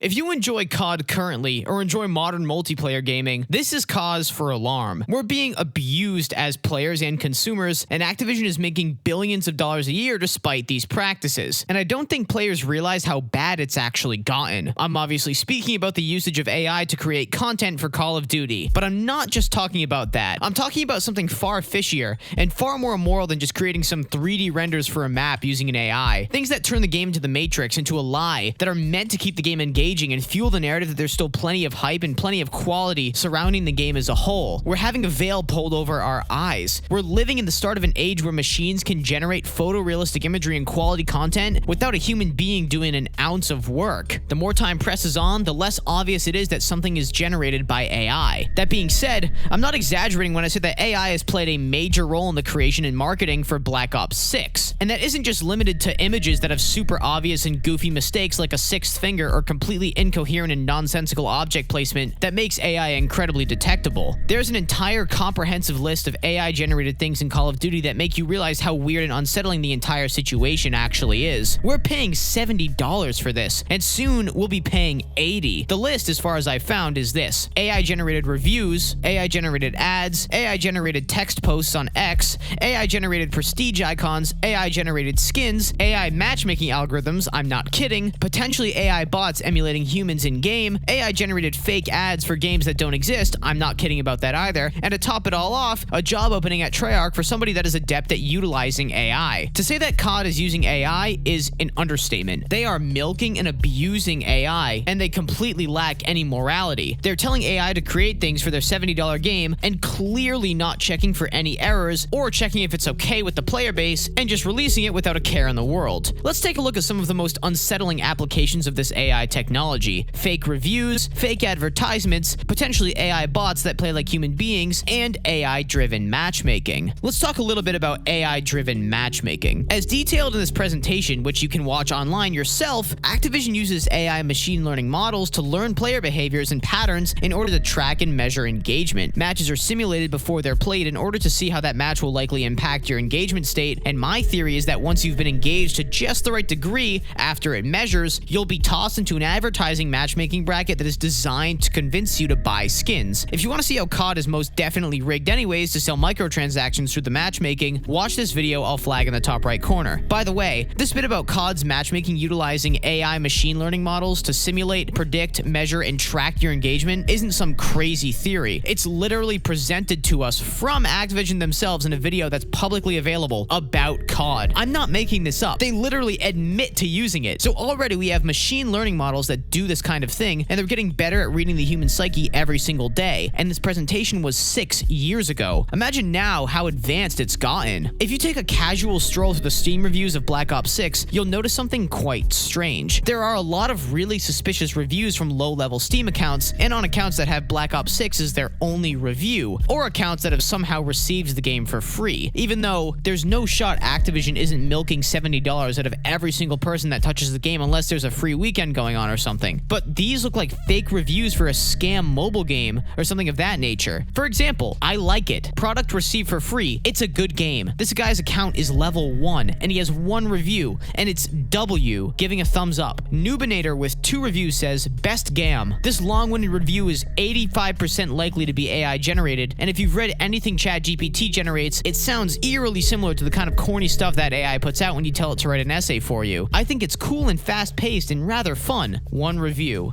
If you enjoy COD currently, or enjoy modern multiplayer gaming, this is cause for alarm. We're being abused as players and consumers, and Activision is making billions of dollars a year despite these practices. And I don't think players realize how bad it's actually gotten. I'm obviously speaking about the usage of AI to create content for Call of Duty, but I'm not just talking about that. I'm talking about something far fishier and far more immoral than just creating some 3D renders for a map using an AI. Things that turn the game into the Matrix, into a lie, that are meant to keep the game engaged and fuel the narrative that there's still plenty of hype and plenty of quality surrounding the game as a whole. We're having a veil pulled over our eyes. We're living in the start of an age where machines can generate photorealistic imagery and quality content without a human being doing an ounce of work. The more time presses on, the less obvious it is that something is generated by AI. That being said, I'm not exaggerating when I say that AI has played a major role in the creation and marketing for Black Ops 6. And that isn't just limited to images that have super obvious and goofy mistakes like a sixth finger or completely incoherent and nonsensical object placement that makes AI incredibly detectable. There's an entire comprehensive list of AI-generated things in Call of Duty that make you realize how weird and unsettling the entire situation actually is. We're paying $70 for this, and soon we'll be paying $80. The list, as far as I've found, is this: AI-generated reviews, AI-generated ads, AI-generated text posts on X, AI-generated prestige icons, AI-generated skins, AI matchmaking algorithms, I'm not kidding, potentially AI bots emulating humans in-game, AI-generated fake ads for games that don't exist, I'm not kidding about that either, and to top it all off, a job opening at Treyarch for somebody that is adept at utilizing AI. To say that COD is using AI is an understatement. They are milking and abusing AI, and they completely lack any morality. They're telling AI to create things for their $70 game, and clearly not checking for any errors, or checking if it's okay with the player base, and just releasing it without a care in the world. Let's take a look at some of the most unsettling applications of this AI technology: fake reviews, fake advertisements, potentially AI bots that play like human beings, and AI-driven matchmaking. Let's talk a little bit about AI-driven matchmaking. As detailed in this presentation, which you can watch online yourself, Activision uses AI machine learning models to learn player behaviors and patterns in order to track and measure engagement. Matches are simulated before they're played in order to see how that match will likely impact your engagement state, and my theory is that once you've been engaged to just the right degree after it measures, you'll be tossed into an advertising matchmaking bracket that is designed to convince you to buy skins. If you want to see how COD is most definitely rigged anyways to sell microtransactions through the matchmaking, watch this video I'll flag in the top right corner. By the way, this bit about COD's matchmaking utilizing AI machine learning models to simulate, predict, measure, and track your engagement isn't some crazy theory. It's literally presented to us from Activision themselves in a video that's publicly available about COD. I'm not making this up. They literally admit to using it. So already we have machine learning models that do this kind of thing, and they're getting better at reading the human psyche every single day. And this presentation was 6 years ago. Imagine now how advanced it's gotten. If you take a casual stroll through the Steam reviews of Black Ops 6, you'll notice something quite strange. There are a lot of really suspicious reviews from low-level Steam accounts, and on accounts that have Black Ops 6 as their only review, or accounts that have somehow received the game for free, even though there's no shot Activision isn't milking $70 out of every single person that touches the game unless there's a free weekend going on or something. But these look like fake reviews for a scam mobile game or something of that nature. For example, I like it. Product received for free. It's a good game. This guy's account is level 1, and he has 1 review, and it's W giving a thumbs up. Noobinator with 2 reviews says, best gam. This long-winded review is 85% likely to be AI generated, and if you've read anything ChatGPT generates, it sounds eerily similar to the kind of corny stuff that AI puts out when you tell it to write an essay for you. I think it's cool and fast-paced and rather fun. 1 review.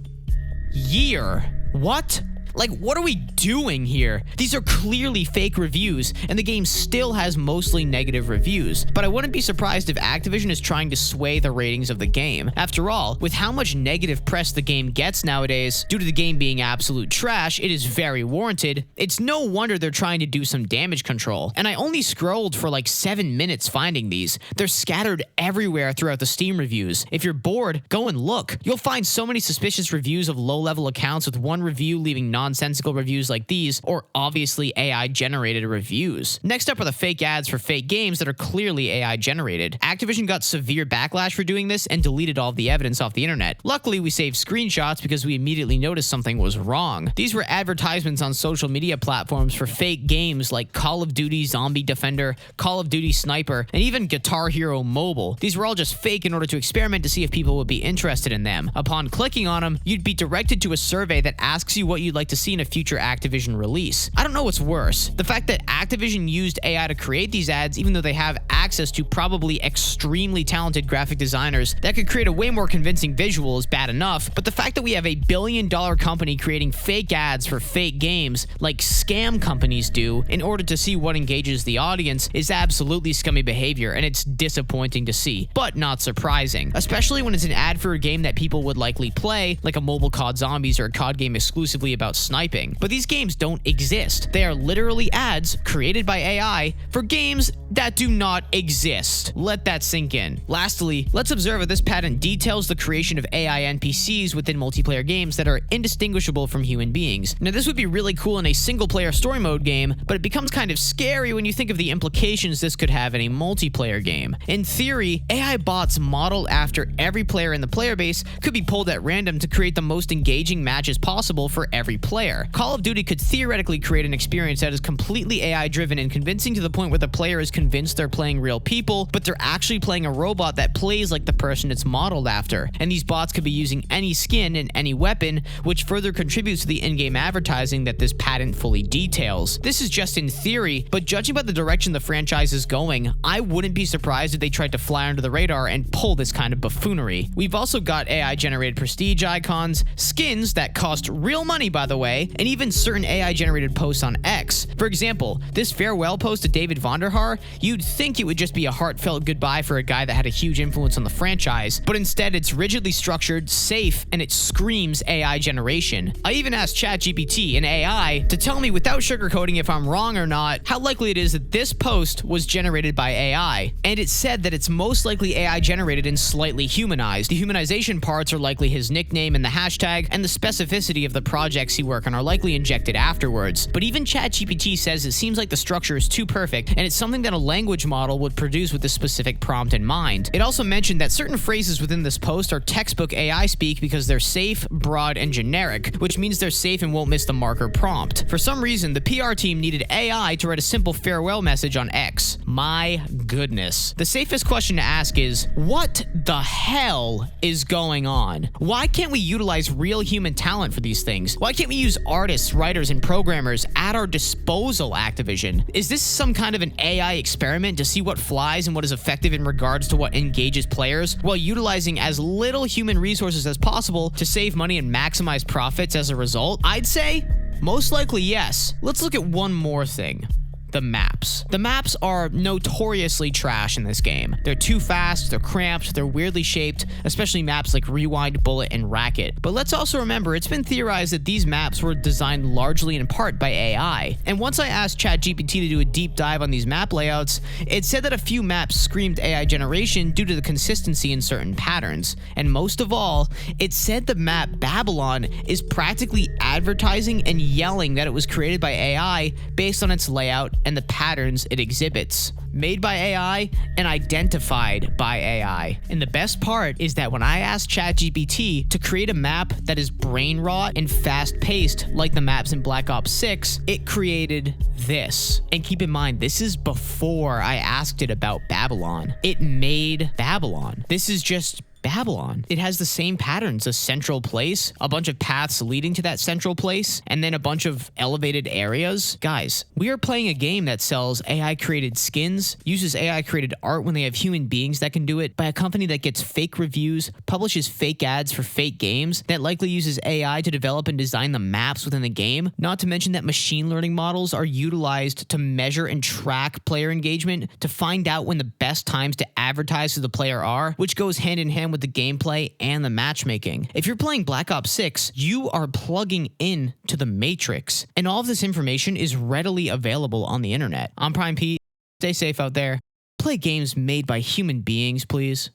Year. What? Like, what are we doing here? These are clearly fake reviews, and the game still has mostly negative reviews. But I wouldn't be surprised if Activision is trying to sway the ratings of the game. After all, with how much negative press the game gets nowadays, due to the game being absolute trash, it is very warranted. It's no wonder they're trying to do some damage control. And I only scrolled for like 7 minutes finding these. They're scattered everywhere throughout the Steam reviews. If you're bored, go and look. You'll find so many suspicious reviews of low-level accounts with 1 review leaving nonsensical reviews like these, or obviously AI-generated reviews. Next up are the fake ads for fake games that are clearly AI-generated. Activision got severe backlash for doing this and deleted all of the evidence off the internet. Luckily, we saved screenshots because we immediately noticed something was wrong. These were advertisements on social media platforms for fake games like Call of Duty Zombie Defender, Call of Duty Sniper, and even Guitar Hero Mobile. These were all just fake in order to experiment to see if people would be interested in them. Upon clicking on them, you'd be directed to a survey that asks you what you'd like to see in a future Activision release. I don't know what's worse, the fact that Activision used AI to create these ads even though they have access to probably extremely talented graphic designers that could create a way more convincing visual is bad enough, but the fact that we have a billion-dollar company creating fake ads for fake games like scam companies do in order to see what engages the audience is absolutely scummy behavior, and it's disappointing to see, but not surprising, especially when it's an ad for a game that people would likely play, like a mobile COD Zombies or a COD game exclusively about sniping. But these games don't exist. They are literally ads created by AI for games that do not exist. Let that sink in. Lastly, let's observe that this patent details the creation of AI NPCs within multiplayer games that are indistinguishable from human beings. Now, this would be really cool in a single-player story mode game, but it becomes kind of scary when you think of the implications this could have in a multiplayer game. In theory, AI bots modeled after every player in the player base could be pulled at random to create the most engaging matches possible for every player. Call of Duty could theoretically create an experience that is completely AI-driven and convincing to the point where the player is convinced they're playing real people, but they're actually playing a robot that plays like the person it's modeled after. And these bots could be using any skin and any weapon, which further contributes to the in-game advertising that this patent fully details. This is just in theory, but judging by the direction the franchise is going, I wouldn't be surprised if they tried to fly under the radar and pull this kind of buffoonery. We've also got AI-generated prestige icons, skins that cost real money, by the way, and even certain AI-generated posts on X. For example, this farewell post to David Vonderhaar, you'd think it would just be a heartfelt goodbye for a guy that had a huge influence on the franchise, but instead it's rigidly structured, safe, and it screams AI generation. I even asked ChatGPT, an AI, to tell me without sugarcoating if I'm wrong or not, how likely it is that this post was generated by AI, and it said that it's most likely AI generated and slightly humanized. The humanization parts are likely his nickname and the hashtag, and the specificity of the projects he worked on are likely injected afterwards. But even ChatGPT says it seems like the structure is too perfect, and it's something that a language model would produce with this specific prompt in mind. It also mentioned that certain phrases within this post are textbook AI speak because they're safe, broad, and generic, which means they're safe and won't miss the marker prompt. For some reason, the PR team needed AI to write a simple farewell message on X. My goodness. The safest question to ask is, what the hell is going on? Why can't we utilize real human talent for these things? Why can't we use artists, writers, and programmers at our disposal, Activision? Is this some kind of an AI experiment to see what flies and what is effective in regards to what engages players, while utilizing as little human resources as possible to save money and maximize profits as a result? I'd say most likely yes. Let's look at one more thing. The maps. The maps are notoriously trash in this game. They're too fast, they're cramped, they're weirdly shaped, especially maps like Rewind, Bullet, and Racket. But let's also remember, it's been theorized that these maps were designed largely in part by AI. And once I asked ChatGPT to do a deep dive on these map layouts, it said that a few maps screamed AI generation due to the consistency in certain patterns. And most of all, it said the map Babylon is practically advertising and yelling that it was created by AI based on its layout and the patterns it exhibits. Made by AI and identified by AI. And the best part is that when I asked ChatGPT to create a map that is brain rot and fast-paced like the maps in Black Ops 6, it created this. And keep in mind, this is before I asked it about Babylon. It made Babylon. This is just Babylon. It has the same patterns: a central place, a bunch of paths leading to that central place, and then a bunch of elevated areas. Guys, we are playing a game that sells AI-created skins, uses AI-created art when they have human beings that can do it, by a company that gets fake reviews, publishes fake ads for fake games, that likely uses AI to develop and design the maps within the game, not to mention that machine learning models are utilized to measure and track player engagement to find out when the best times to advertise to the player are, which goes hand in hand with the gameplay and the matchmaking. If you're playing Black Ops 6, you are plugging in to the Matrix, and all of this information is readily available on the internet. I'm Prime Pete. Stay safe out there. Play games made by human beings, please,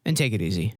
and take it easy.